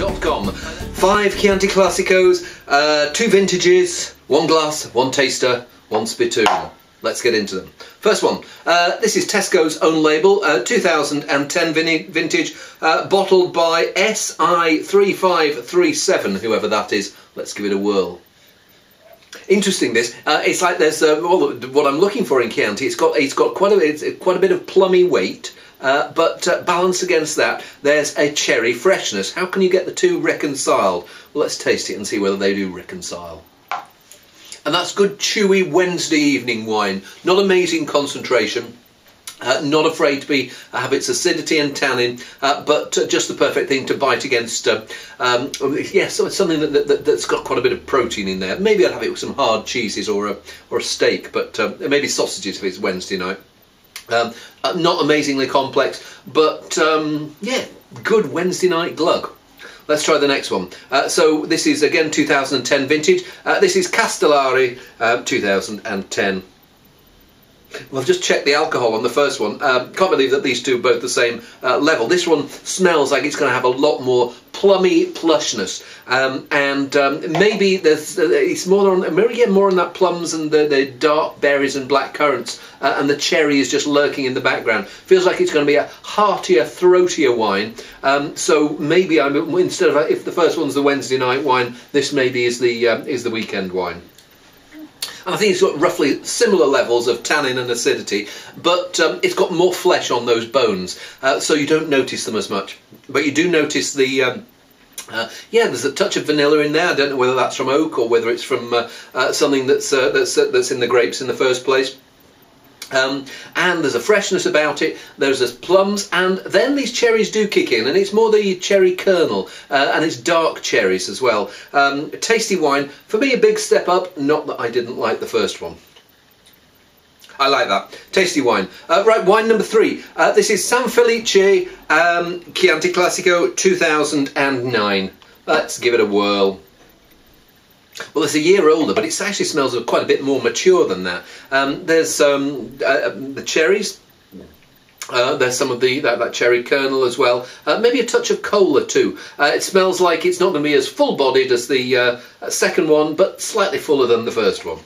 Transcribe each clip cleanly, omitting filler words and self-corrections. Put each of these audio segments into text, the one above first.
SaugvionBlanc.com. 5 Chianti Classicos, 2 vintages, 1 glass, 1 taster, 1 spittoon. Let's get into them. First one, this is Tesco's own label, 2010 vintage, bottled by SI3537, whoever that is. Let's give it a whirl. Interesting, this. It's like there's well, what I'm looking for in Chianti. It's got quite a bit of plummy weight, but balanced against that, there's a cherry freshness. How can you get the two reconciled? Well, let's taste it and see whether they do reconcile. And that's good, chewy Wednesday evening wine. Not amazing concentration. Not afraid to have its acidity and tannin, but just the perfect thing to bite against. Yes, so it's something that's got quite a bit of protein in there. Maybe I'd have it with some hard cheeses or a steak, but maybe sausages if it's Wednesday night. Not amazingly complex, but yeah, good Wednesday night glug. Let's try the next one. So this is again 2010 vintage. This is Castellari 2010. Well, I've just checked the alcohol on the first one. Can't believe that these two are both the same level. This one smells like it's going to have a lot more plummy plushness, and maybe it's more on that plums and the dark berries and black currants, and the cherry is just lurking in the background. Feels like it's going to be a heartier, throatier wine. So maybe instead of if the first one's the Wednesday night wine, this maybe is the weekend wine. And I think it's got roughly similar levels of tannin and acidity, but it's got more flesh on those bones, so you don't notice them as much. But you do notice the yeah, there's a touch of vanilla in there. I don't know whether that's from oak or whether it's from something that's in the grapes in the first place. And there's a freshness about it. There's plums, and then these cherries do kick in, and it's more the cherry kernel, and it's dark cherries as well. Tasty wine. For me, a big step up. Not that I didn't like the first one. I like that. Tasty wine. Right, wine number 3. This is San Felice Chianti Classico 2009. Let's give it a whirl. Well, it's a year older, but it actually smells quite a bit more mature than that. There's the cherries. There's some of that cherry kernel as well. Maybe a touch of cola too. It smells like it's not going to be as full-bodied as the second one, but slightly fuller than the first one.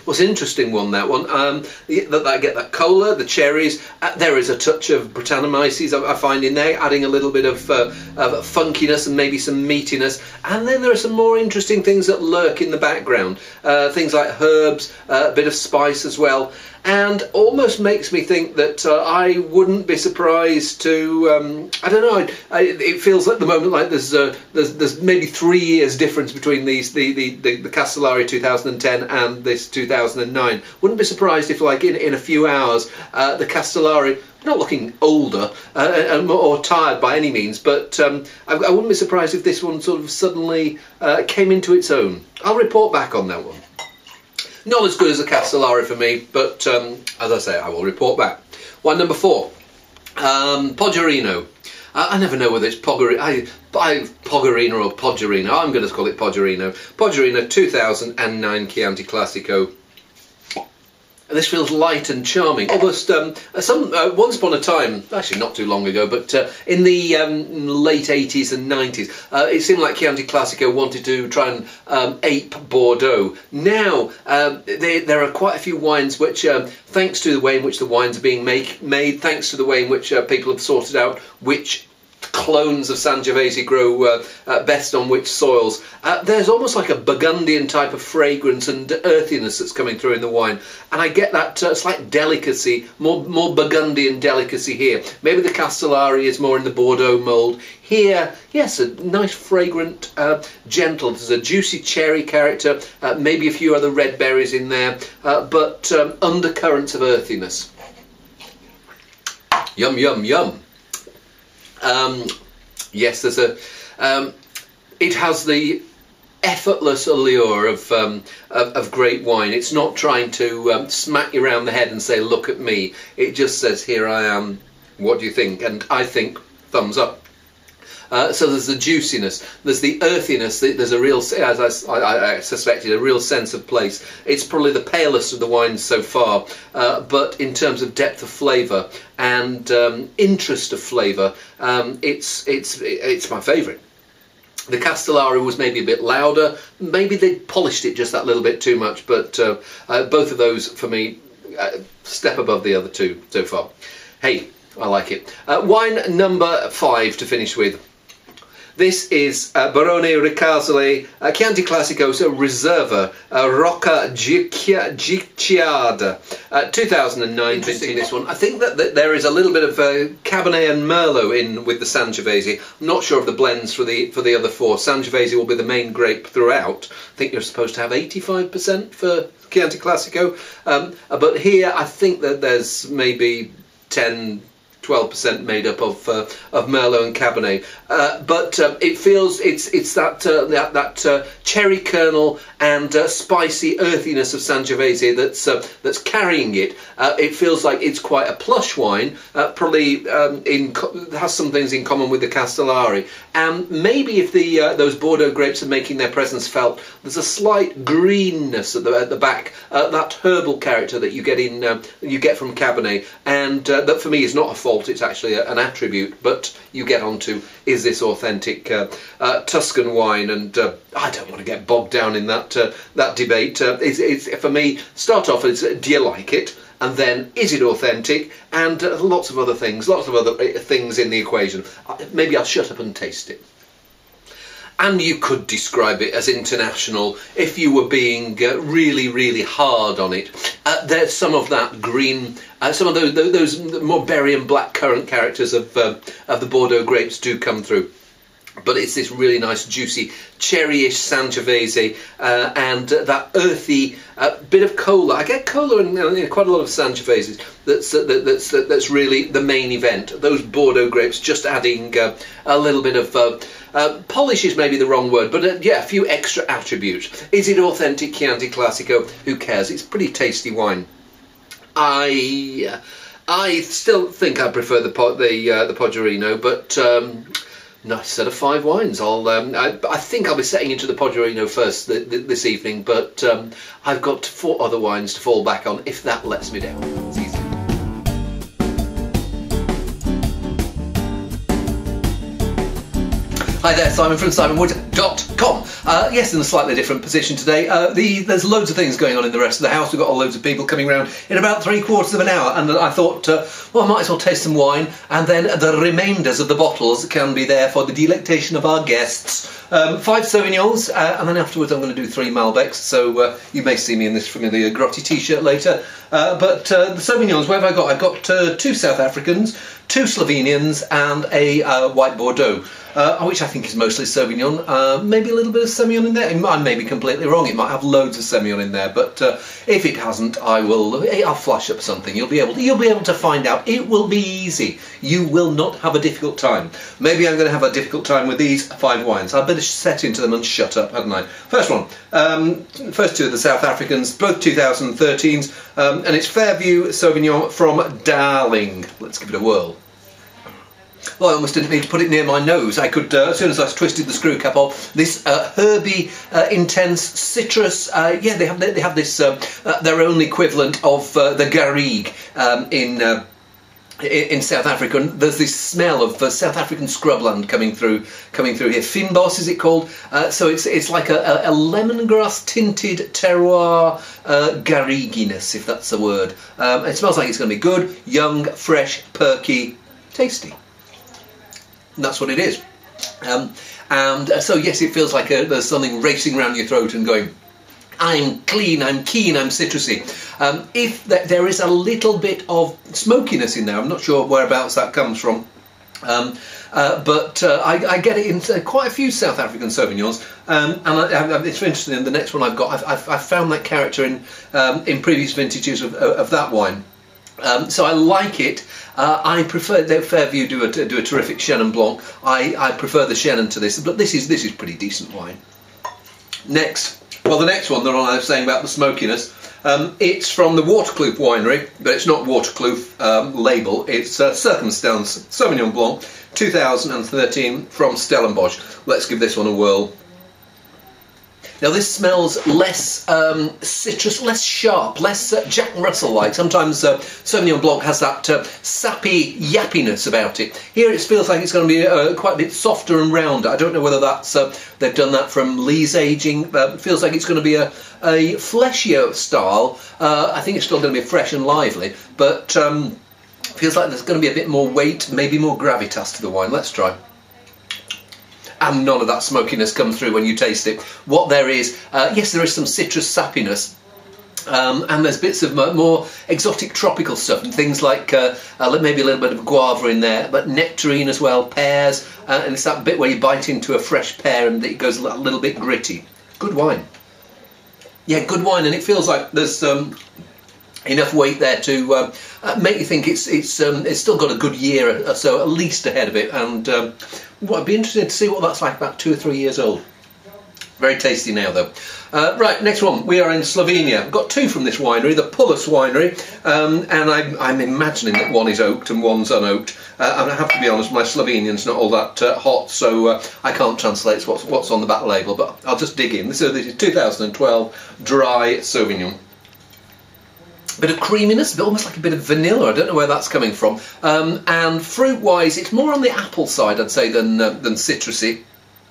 What's an interesting one, that one. I get that cola, the cherries. There is a touch of Brettanomyces I find in there, adding a little bit of funkiness and maybe some meatiness. And then there are some more interesting things that lurk in the background. Things like herbs, a bit of spice as well. And almost makes me think that I wouldn't be surprised to, I don't know, it feels at the moment like there's maybe 3 years difference between these, the Castellari 2010 and this 2009. Wouldn't be surprised if, like, in a few hours, the Castellari, not looking older or tired by any means, but I wouldn't be surprised if this one sort of suddenly came into its own. I'll report back on that one. Not as good as a Castellari for me, but as I say, I will report back. Wine number 4, Poggerino. I never know whether it's Poggerino or Poggerino. I'm going to call it Poggerino. Poggerino 2009 Chianti Classico. This feels light and charming, almost once upon a time, actually not too long ago, but in the late 80s and 90s, it seemed like Chianti Classico wanted to try and ape Bordeaux. Now, there are quite a few wines which, thanks to the way in which the wines are being made, thanks to the way in which people have sorted out which clones of Sangiovese grow best on which soils. There's almost like a Burgundian type of fragrance and earthiness that's coming through in the wine, and I get that slight delicacy, more Burgundian delicacy here. Maybe the Castellari is more in the Bordeaux mould. Here, yes, a nice fragrant, gentle. There's a juicy cherry character, maybe a few other red berries in there, but undercurrents of earthiness. Yum, yum, yum. Yes, there's it has the effortless allure of great wine. It's not trying to smack you around the head and say, look at me. It just says, here I am, what do you think? And I think, thumbs up. So there's the juiciness, there's the earthiness, there's a real, as I suspected, a real sense of place. It's probably the palest of the wines so far, but in terms of depth of flavour and interest of flavour, it's my favourite. The Castellari was maybe a bit louder. Maybe they polished it just that little bit too much, but both of those, for me, step above the other two so far. Hey, I like it. Wine number 5 to finish with. This is Barone Ricasole Chianti Classico, so Reserva Rocca Gicciada, 2009. Interesting, this one. I think that there is a little bit of Cabernet and Merlot in with the Sangiovese. I'm not sure of the blends for the other 4. Sangiovese will be the main grape throughout. I think you're supposed to have 85% for Chianti Classico, but here I think that there's maybe 12% made up of Merlot and Cabernet, but it feels it's that cherry kernel and spicy earthiness of Sangiovese that's carrying it. It feels like it's quite a plush wine, probably has some things in common with the Castellari, and maybe if those Bordeaux grapes are making their presence felt, there's a slight greenness at the back, that herbal character that you get from Cabernet, and that for me is not a fault. It's actually an attribute, but you get onto, is this authentic Tuscan wine? And I don't want to get bogged down in that debate. It's for me, start off as, do you like it? And then, is it authentic? And lots of other things in the equation. Maybe I'll shut up and taste it. And you could describe it as international if you were being really, really hard on it. There's some of that green, some of those more berry and black currant characters of the Bordeaux grapes do come through. But it's this really nice, juicy, cherry-ish Sangiovese, and that earthy bit of cola. I get cola in quite a lot of Sangioveses. That's really the main event. Those Bordeaux grapes just adding a little bit of polish is maybe the wrong word, but yeah, a few extra attributes. Is it authentic Chianti Classico? Who cares? It's pretty tasty wine. I still think I prefer the Poggioino, but. Nice set of 5 wines. I think I'll be setting into the Poggioino first this evening, but I've got 4 other wines to fall back on if that lets me down. It's easy. Hi there, Simon from SimonWood.com. Yes, in a slightly different position today. There's loads of things going on in the rest of the house. We've got loads of people coming round in about 3/4 of an hour, and I thought, well, I might as well taste some wine, and then the remainders of the bottles can be there for the delectation of our guests. 5 Sauvignons, and then afterwards I'm going to do 3 Malbecs, so you may see me in this familiar grotty t-shirt later. But the Sauvignons, what have I got? I've got 2 South Africans, 2 Slovenians, and a white Bordeaux. Which I think is mostly Sauvignon, maybe a little bit of Semillon in there. I may be completely wrong. It might have loads of Semillon in there, but if it hasn't, I'll flash up something. You'll be able to find out. It will be easy. You will not have a difficult time. Maybe I'm going to have a difficult time with these 5 wines. I'd better set into them and shut up, hadn't I? First one, first 2 of the South Africans, both 2013s, and it's Fairview Sauvignon from Darling. Let's give it a whirl. Well, I almost didn't need to put it near my nose. I could, as soon as I twisted the screw cap off, this herby, intense citrus. Yeah, they have this their own equivalent of the garrigue in South Africa. And there's this smell of South African scrubland coming through here. Fynbos is it called? So it's like a lemongrass tinted terroir garriguiness, if that's a word. It smells like it's going to be good, young, fresh, perky, tasty. And that's what it is. So yes, it feels like there's something racing around your throat and going, I'm clean, I'm keen, I'm citrusy. If there is a little bit of smokiness in there, I'm not sure whereabouts that comes from, but I get it in quite a few South African Sauvignons, and it's interesting. In the next one I've got, I've found that character in previous vintages of that wine. So I like it. I prefer that Fairview do a terrific Chenin Blanc. I prefer the Chenin to this, but this is pretty decent wine. Next, well, the next one that I was saying about the smokiness, it's from the Waterkloof winery, but it's not Waterkloof label. It's Circumstance Sauvignon Blanc, 2013 from Stellenbosch. Let's give this one a whirl. Now this smells less citrus, less sharp, less Jack Russell-like. Sometimes Sauvignon Blanc has that sappy yappiness about it. Here it feels like it's going to be quite a bit softer and rounder. I don't know whether that's they've done that from lees aging. It feels like it's going to be a fleshier style. I think it's still going to be fresh and lively, but feels like there's going to be a bit more weight, maybe more gravitas to the wine. Let's try. And none of that smokiness comes through when you taste it. What there is, yes, there is some citrus sappiness, and there's bits of more exotic tropical stuff, and things like maybe a little bit of guava in there, but nectarine as well, pears, and it's that bit where you bite into a fresh pear and it goes a little bit gritty. Good wine. Yeah, good wine, and it feels like there's enough weight there to make you think it's still got a good year or so at least ahead of it, and I'd be interested to see what that's like about 2 or 3 years old. Very tasty now though. Right, next one, we are in Slovenia. I've got two from this winery, the Pullus winery, and I'm imagining that one is oaked and one's unoaked, and I have to be honest, my Slovenian's not all that hot, so I can't translate what's on the back label, but I'll just dig in. This is 2012 dry Sauvignon. Bit of creaminess, almost like a bit of vanilla. I don't know where that's coming from. And fruit-wise, it's more on the apple side, I'd say, than citrusy.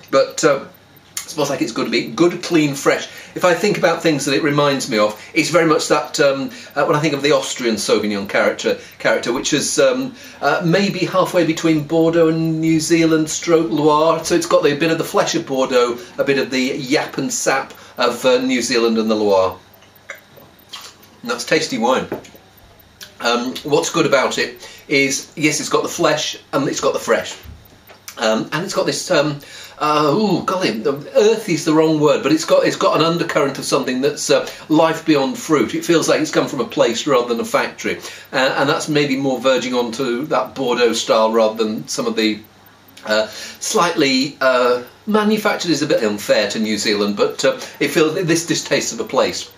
But it smells like it's going to be good, clean, fresh. If I think about things that it reminds me of, it's very much that when I think of the Austrian Sauvignon character, which is maybe halfway between Bordeaux and New Zealand stroke Loire. So it's got a bit of the flesh of Bordeaux, a bit of the yap and sap of New Zealand and the Loire. And that's tasty wine. What's good about it is, yes, it's got the flesh and it's got the fresh. And it's got this, golly, earthy's the wrong word, but it's got an undercurrent of something that's life beyond fruit. It feels like it's come from a place rather than a factory. And that's maybe more verging onto that Bordeaux style rather than some of the slightly manufactured is a bit unfair to New Zealand, but it feels this tastes of a place.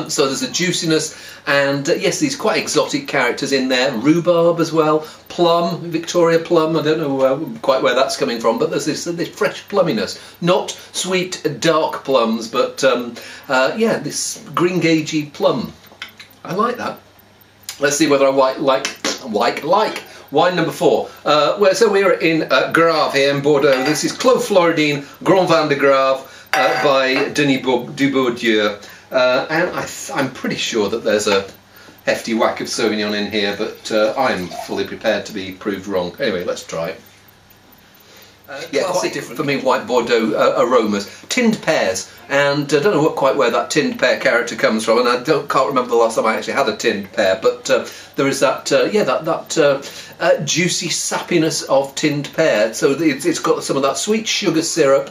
So there's a juiciness, and yes, these quite exotic characters in there. Rhubarb as well, plum, Victoria plum. I don't know quite where that's coming from, but there's this fresh plumminess. Not sweet, dark plums, but yeah, this greengagey plum. I like that. Let's see whether I like wine number 4. So we're in Grave here in Bordeaux. This is Clos Floridine Grand Vin de Grave by Denis Dubourdieu. And I'm pretty sure that there's a hefty whack of Sauvignon in here, but I'm fully prepared to be proved wrong. Anyway, let's try it. Yeah, quite different for me, white Bordeaux aromas. Tinned pears, and I don't know quite where that tinned pear character comes from, and I can't remember the last time I actually had a tinned pear, but there is that, juicy sappiness of tinned pear. So it's got some of that sweet sugar syrup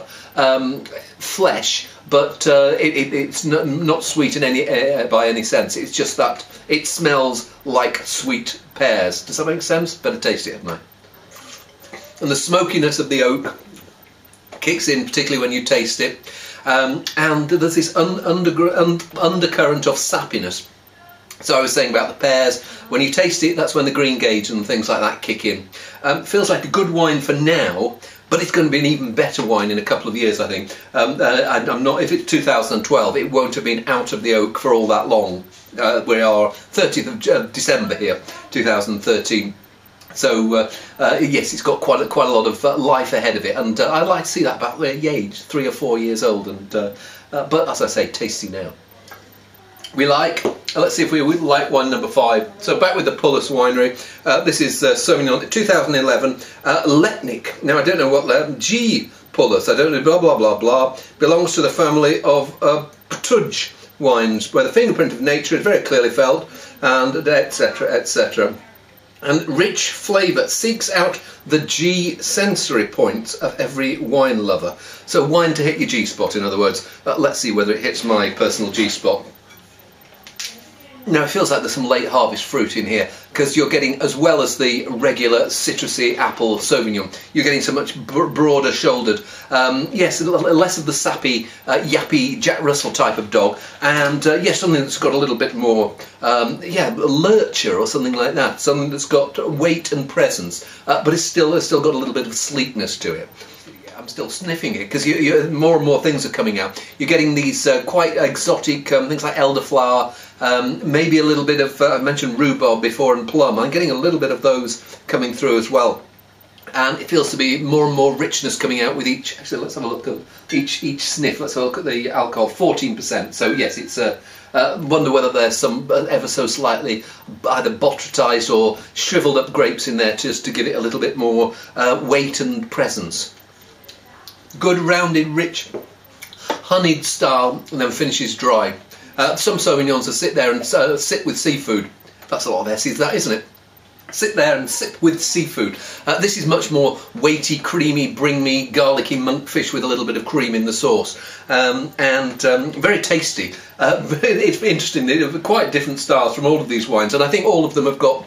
flesh, but it's not sweet in by any sense. It's just that it smells like sweet pears. Does that make sense? Better taste it, haven't I? And the smokiness of the oak kicks in, particularly when you taste it. And there's this undercurrent of sappiness. So I was saying about the pears, when you taste it, that's when the green gauge and things like that kick in. Feels like a good wine for now, but it's going to be an even better wine in a couple of years, I think. I'm not. If it's 2012, it won't have been out of the oak for all that long. We are 30th of December here, 2013. So yes, it's got quite a lot of life ahead of it, and I'd like to see that about the age, 3 or 4 years old, and but as I say, tasty now. We like, let's see if we like wine number 5. So back with the Pullus winery. This is Sauvignon 2011 Letnik. Now I don't know what G Pullus. I don't know. Blah blah blah blah. Belongs to the family of Ptuj wines, where the fingerprint of nature is very clearly felt, and etc. etc. And rich flavour seeks out the G sensory points of every wine lover. So wine to hit your G spot, in other words. Let's see whether it hits my personal G spot. Now it feels like there's some late harvest fruit in here, because you're getting, as well as the regular citrusy apple Sauvignon, you're getting so much broader shouldered. Yes, less of the sappy, yappy Jack Russell type of dog, and yes, something that's got a little bit more, lurcher or something like that. Something that's got weight and presence, but it's still got a little bit of sleekness to it. I'm still sniffing it because more and more things are coming out. You're getting these quite exotic things like elderflower, maybe a little bit of, I mentioned rhubarb before, and plum. I'm getting a little bit of those coming through as well. And it feels to be more and more richness coming out with each. Actually, let's have a look at each sniff. Let's have a look at the alcohol, 14%. So yes, it's wonder whether there's some ever so slightly either botrytised or shriveled up grapes in there just to give it a little bit more weight and presence. Good rounded, rich, honeyed style, and then finishes dry. Some Sauvignons will sit there and sit with seafood. That's a lot of S's, that, isn't it? Sit there and sip with seafood. This is much more weighty, creamy, bring me garlicky monkfish with a little bit of cream in the sauce, and very tasty. It's interesting, they're quite different styles from all of these wines, and I think all of them have got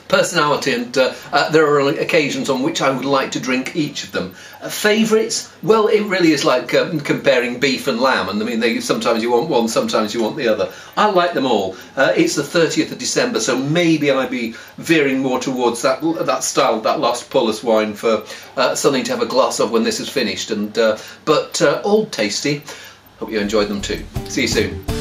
personality, and there are occasions on which I would like to drink each of them. Favourites? Well, it really is like comparing beef and lamb, and I mean, sometimes you want one, sometimes you want the other. I like them all. It's the 30th of December, so maybe I'd be veering more towards that style, that last Pullus wine, for something to have a glass of when this is finished. And but all tasty. Hope you enjoyed them too. See you soon.